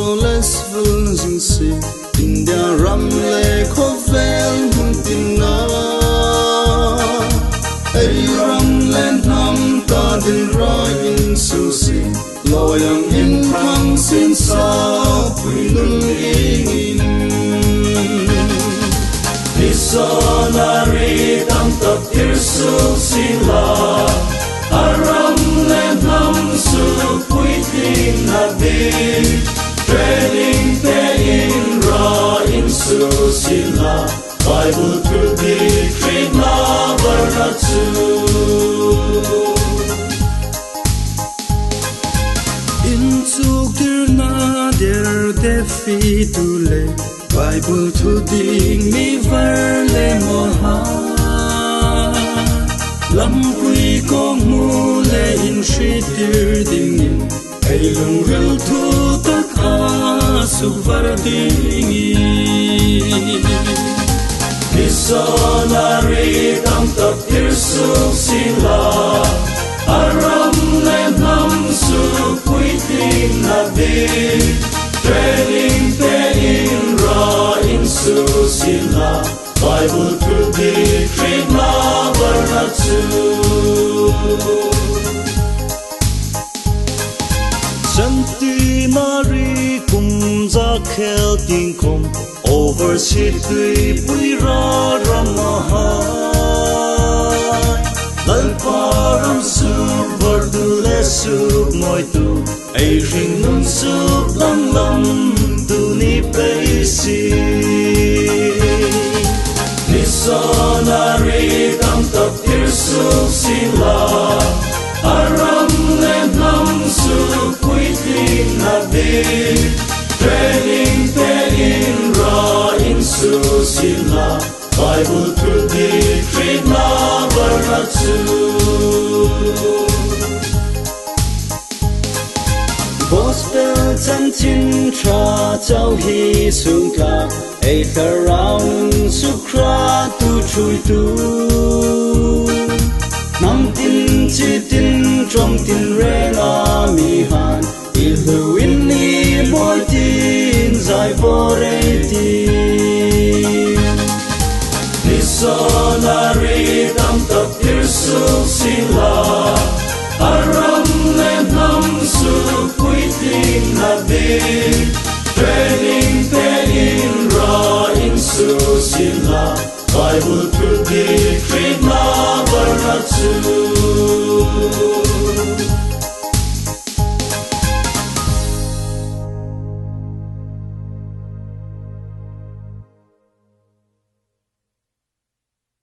flawless vun jing si India ram le kho vel hun tin na ai ram le nam ta din ra in su si loyang in khang sin sa pui nun in Missionary tam tak tirsu sila aram le nam su pui tin na di training te in ra in su sila Bible to be treat na varna chu in su kirna der de fi tu le Bible to ding mi verle moha lam quy ko mu le in shitir ding ai lung rel thu tak a su var ding Missionary tam tak tirsu sila aram le nam su quy tin na di training te in ra in su sila Bible to be treat na varna chu Santi Mary kum za khel ting kom over sit tui pui ra ramaha lal param su bardu le su moi tu ai ring nun su lam lam tu ni peisi Missionary tam tak tirsu sila aram le nam su pui tin na di training te in ra in su sila Bible to be treat na varna chu Gospel chân chin tra chau hi sung ka ai tharang su kra tu chui tu nam tin chi tin trong tin re na mi han il the win ni boy tin zai bore ti Missionary tam tak tirsu sila aram le nam su pui tin na di training te in ra in su sila Bible to be